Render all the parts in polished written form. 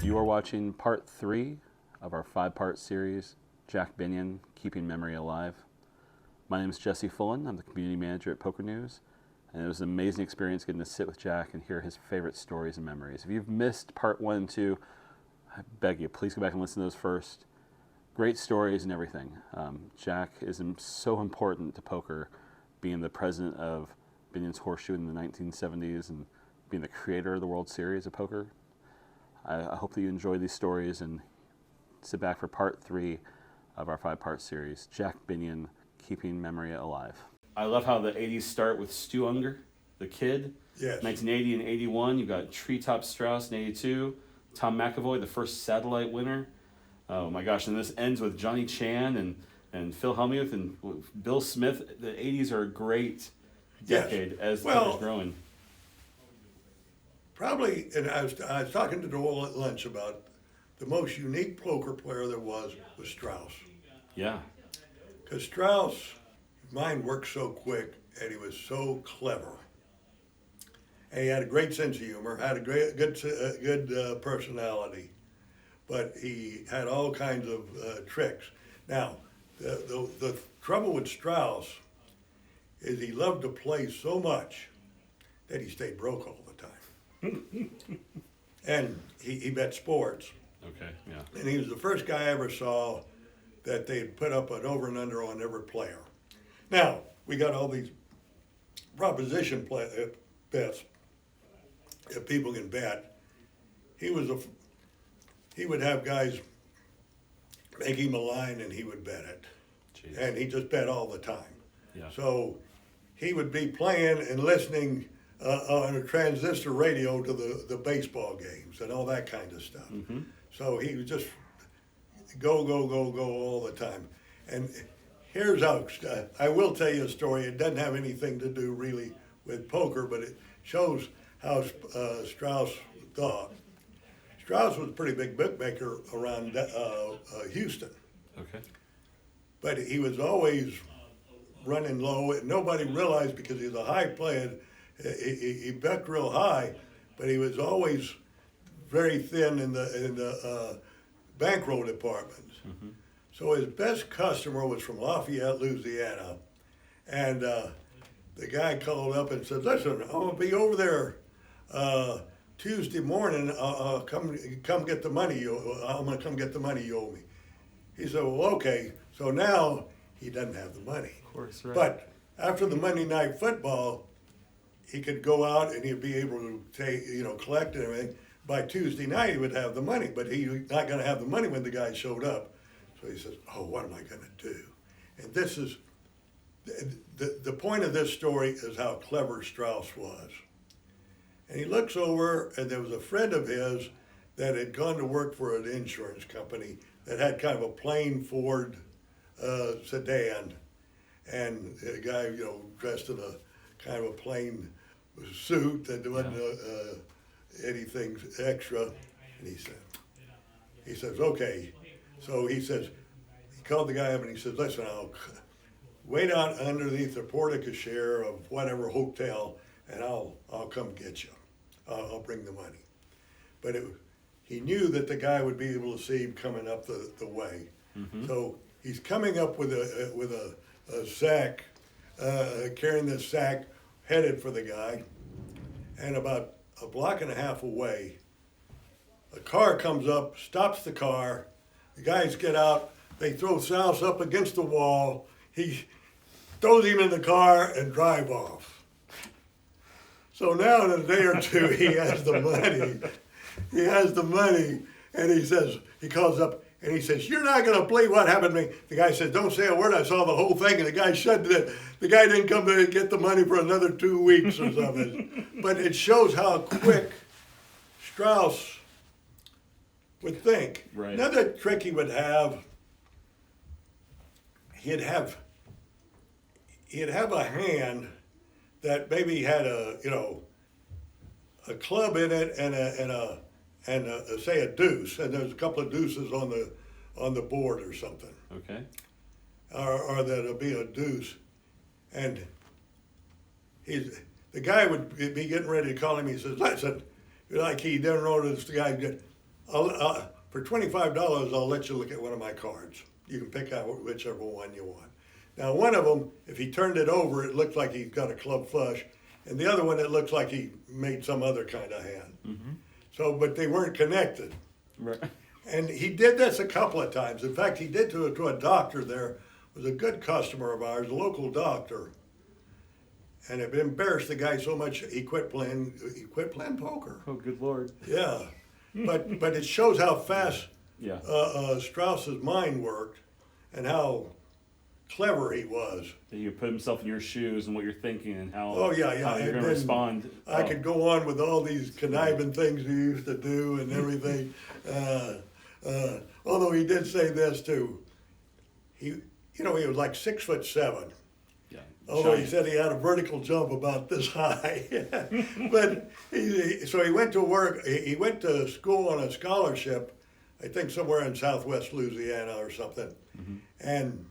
You are watching part 3 of our 5-part series, Jack Binion, Keeping Memory Alive. My name is Jesse Fullen. I'm the community manager at PokerNews, and it was an amazing experience getting to sit with Jack and hear his favorite stories and memories. If you've missed part 1 and 2, I beg you, please go back and listen to those first. Great stories and everything. Jack is so important to poker, being the president of Binion's Horseshoe in the 1970s and being the creator of the World Series of poker. I hope that you enjoy these stories and sit back for part 3 of our 5-part series, Jack Binion, Keeping Memory Alive. I love how the 80s start with Stu Unger, the kid. Yes. 1980 and 81, you've got Treetop Strauss in 82, Tom McAvoy, the first satellite winner. Oh my gosh, and this ends with Johnny Chan and Phil Hellmuth and Bill Smith. The 80s are a great decade as poker's growing. Probably, and I was talking to Doyle at lunch about the most unique poker player there was Strauss. Yeah. Because Strauss, his mind worked so quick and he was so clever. And he had a great sense of humor, had a good personality, but he had all kinds of tricks. Now, the trouble with Strauss is he loved to play so much that he stayed broke all the time. And he bet sports. Okay, yeah. And he was the first guy I ever saw that they'd put up an over and under on every player. Now, we got all these proposition bets that people can bet. He would have guys make him a line and he would bet it. Jeez. And he just bet all the time. Yeah. So he would be playing and listening on a transistor radio to the baseball games and all that kind of stuff. Mm-hmm. So he would just go all the time. And here's how, I will tell you a story. It doesn't have anything to do really with poker, but it shows how Strauss thought. Strauss was a pretty big bookmaker around Houston. Okay. But he was always running low, and nobody realized because he was a high player. He bet real high, but he was always very thin in the bankroll department. Mm-hmm. So his best customer was from Lafayette, Louisiana, and the guy called up and said, "Listen, I'm gonna be over there Tuesday morning. Come get the money. I'm gonna come get the money you owe me." He said, "Well, okay." So now he doesn't have the money. Of course, right. But after the Monday Night Football, he could go out and he'd be able to collect and everything. By Tuesday night, he would have the money, but he was not going to have the money when the guy showed up. So he says, "Oh, what am I going to do?" And this is, the point of this story is how clever Strauss was. And he looks over, and there was a friend of his that had gone to work for an insurance company that had kind of a plain Ford sedan. And a guy, dressed in a kind of a plain suit that wasn't anything extra. And he says, "Okay." So he called the guy up and he says, "Listen, I'll wait out underneath the porte-cochere of whatever hotel, and I'll come get you. I'll bring the money." But he knew that the guy would be able to see him coming up the way. Mm-hmm. So he's coming up with a sack, carrying this sack, headed for the guy, and about a block and a half away, a car comes up, stops the car, the guys get out, they throw Strauss up against the wall, he throws him in the car and drive off. So now in a day or two he has the money, and he calls up, and he says, "You're not going to believe what happened to me." The guy says, "Don't say a word. I saw the whole thing." And the guy shut it. The guy didn't come to get the money for another 2 weeks or something. But it shows how quick Strauss would think. Right. Another trick he would have, he'd have a hand that maybe had a club in it and say a deuce, and there's a couple of deuces on the board or something. Okay. Or there'll be a deuce, and the guy would be getting ready to call him. He says, "Listen, like he didn't notice the guy get, for $25, I'll let you look at one of my cards. You can pick out whichever one you want. Now, one of them, if he turned it over, it looked like he's got a club flush, and the other one, it looks like he made some other kind of hand. Mm-hmm. So, but they weren't connected. Right. And he did this a couple of times. In fact, he did to a doctor there, was a good customer of ours, a local doctor. And it embarrassed the guy so much he quit playing poker. Oh, good Lord. Yeah. But it shows how fast Yeah. Strauss's mind worked and how clever he was. You put himself in your shoes and what you're thinking and how, How you're and going to respond. I could go on with all these conniving things he used to do and everything. Although he did say this too. He was like 6'7". Yeah. Although he Giant. said he had a vertical jump about this high. But so he went to work, he went to school on a scholarship, I think somewhere in southwest Louisiana or something. Mm-hmm. And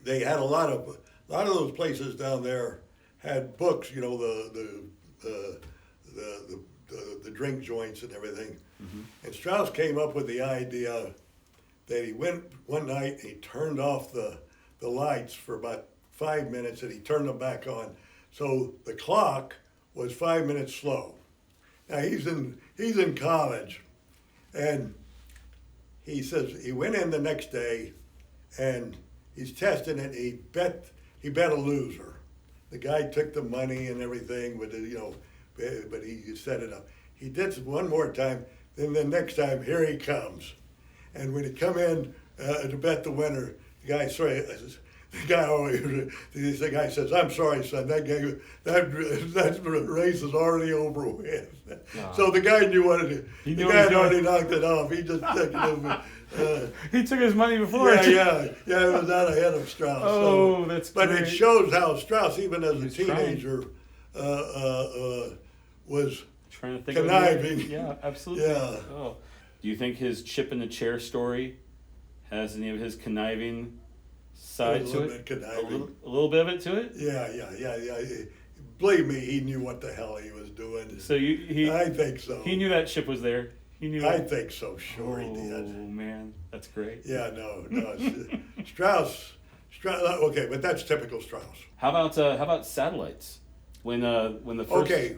they had a lot of those places down there had books, the drink joints and everything. Mm-hmm. And Strauss came up with the idea that he went one night and he turned off the lights for about 5 minutes and he turned them back on. So the clock was 5 minutes slow. Now he's in college, and he says he went in the next day and he's testing it. He bet a loser. The guy took the money and everything, but he set it up. He did it one more time. Then the next time, here he comes, and when he come in to bet the winner, the guy says, "I'm sorry, son. That race is already over with." Wow. So the guy knew what it is. He The knew guy what had he was already knocked it off. He just took it. He took his money before. Yeah. It was out ahead of Strauss. Oh, that's But great. it shows how Strauss, even as a He's teenager, was Trying to think conniving. of it. Yeah, absolutely. Yeah. Oh. Do you think his chip in the chair story has any of his conniving side A to little it? bit conniving. A little bit of it to it? Yeah. Believe me, he knew what the hell he was doing. So I think so. He knew that chip was there. He knew. I think so. Sure, he Oh did. man, that's great. Yeah, no. Strauss. Okay, but that's typical Strauss. How about satellites? When the first Okay.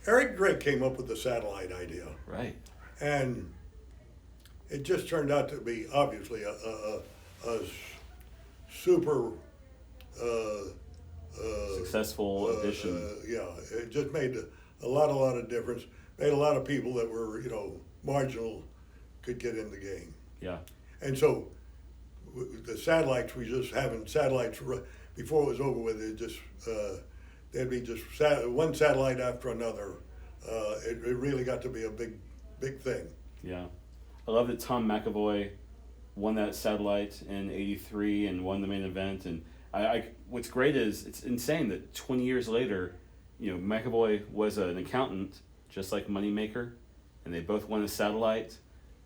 Eric Drake came up with the satellite idea, right. and it just turned out to be obviously a super Successful addition. Yeah, it just made a lot of difference. Made a lot of people that were marginal could get in the game. Yeah. And so the satellites, we just having satellites before it was over with. It just there'd be just one satellite after another. It really got to be a big thing. Yeah. I love that Tom McAvoy won that satellite in '83 and won the main event. And I what's great is it's insane that 20 years later, McAvoy was an accountant just like Moneymaker, and they both won a satellite,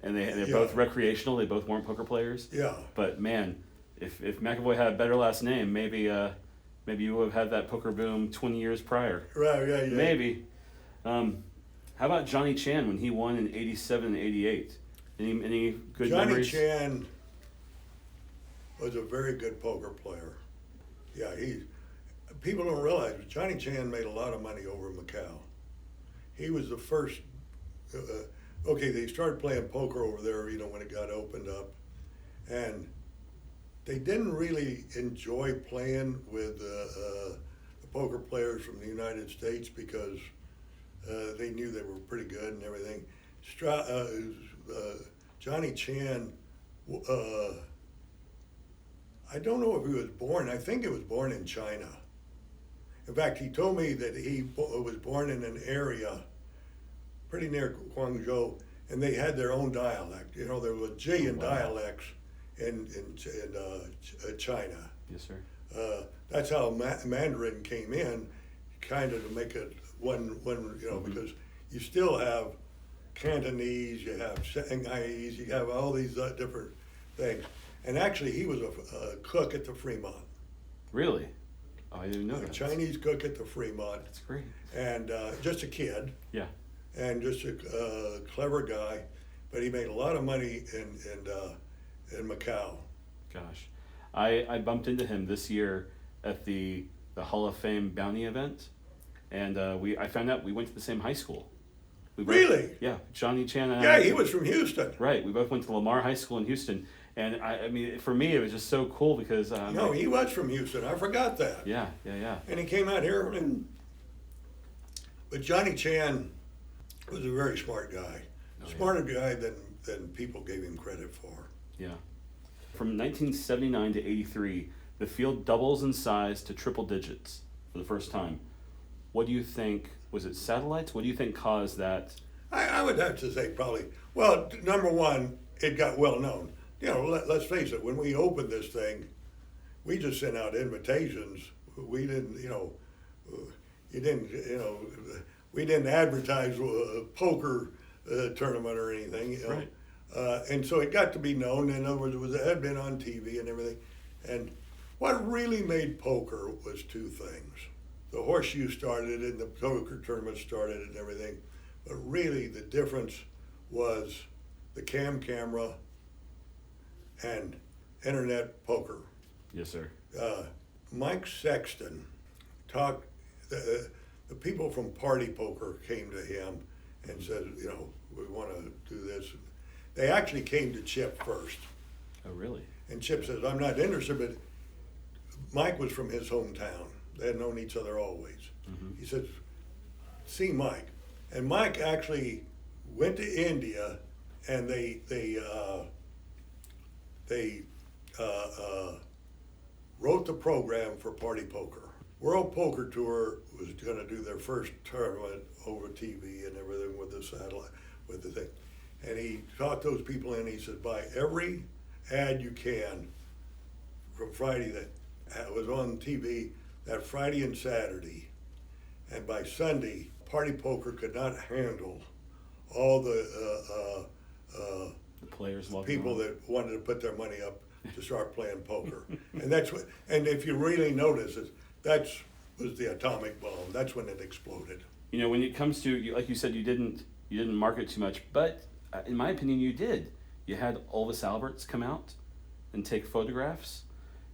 and they're both recreational. They both weren't poker players. Yeah. But man, if McAvoy had a better last name, maybe you would have had that poker boom 20 years prior. Right. Yeah. Maybe. How about Johnny Chan when he won in '87 and '88? Any good memories? Johnny Chan was a very good poker player. Yeah, people don't realize, but Johnny Chan made a lot of money over in Macau. He was the first. They started playing poker over there, when it got opened up, and they didn't really enjoy playing with the poker players from the United States because they knew they were pretty good and everything. Johnny Chan, I don't know if he was born. I think he was born in China. In fact, he told me that he was born in an area pretty near Guangzhou, and they had their own dialect. There were a jillion dialects in China. Yes, sir. That's how Mandarin came in, kind of to make it one because you still have Cantonese, you have Shanghainese, you have all these different things. And actually, he was a cook at the Fremont. Really? Oh, I didn't know A that. Chinese cook at the Fremont, That's great. and just a kid, Yeah. and just a clever guy, but he made a lot of money in Macau. Gosh, I bumped into him this year at the Hall of Fame bounty event, and I found out we went to the same high school. We both, Really? Yeah, Johnny Chan and Yeah, I. he was from Houston. Right, we both went to Lamar High School in Houston, and I mean, for me, it was just so cool because. No, he was from Houston. I forgot that. Yeah. And he came out here, but Johnny Chan was a very smart guy, smarter guy than people gave him credit for. Yeah. From 1979 to 83, the field doubles in size to triple digits for the first time. What do you think? Was it satellites? What do you think caused that? I would have to say probably. Well, number one, it got well known. You know, let's face it. When we opened this thing, we just sent out invitations. We didn't, we didn't advertise a poker tournament or anything. You know? Right. And so it got to be known. In other words, it had been on TV and everything. And what really made poker was two things. The horseshoe started and the poker tournament started and everything. But really the difference was the camera and internet poker. Yes, sir. Mike Sexton talked, the people from Party Poker came to him and said, we want to do this. They actually came to Chip first. Oh, really? And Chip says, I'm not interested, but Mike was from his hometown. They had known each other always. Mm-hmm. He said, see Mike. And Mike actually went to India and they wrote the program for Party Poker. World Poker Tour was going to do their first tournament over TV and everything with the satellite, with the thing. And he talked those people in. He said, buy every ad you can from Friday that was on TV that Friday and Saturday. And by Sunday, Party Poker could not handle all the players, people that wanted to put their money up to start playing poker. And that's what. And if you really notice, that was the atomic bomb. That's when it exploded. When it comes to, like you said, you didn't market too much, but in my opinion, you did. You had Elvis Alberts come out and take photographs.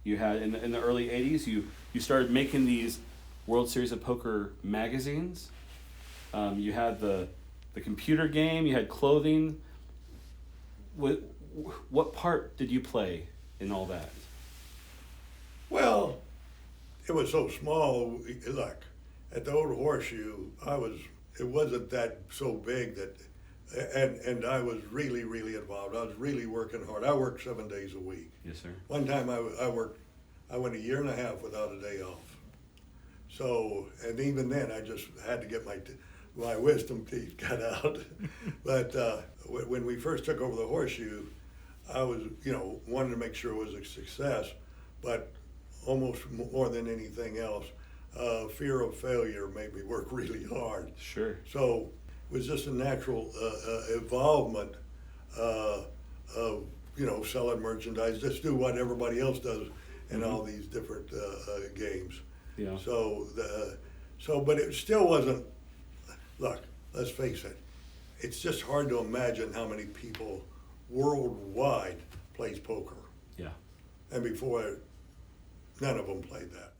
You had in the early '80s, you started making these World Series of Poker magazines. You had the computer game. You had clothing. What part did you play in all that? Well, it was so small. Look, at the old Horseshoe, it wasn't that so big that, and I was really involved. I was really working hard. I worked 7 days a week. Yes, sir. One time I went a year and a half without a day off. So, and even then I just had to get my wisdom teeth cut out. But when we first took over the Horseshoe, I was, wanted to make sure it was a success, but almost more than anything else, fear of failure made me work really hard. Sure. So it was just a natural involvement of, selling merchandise, just do what everybody else does in all these different games. Yeah. But it still wasn't, look, let's face it, it's just hard to imagine how many people worldwide plays poker. Yeah. And before, none of them played that.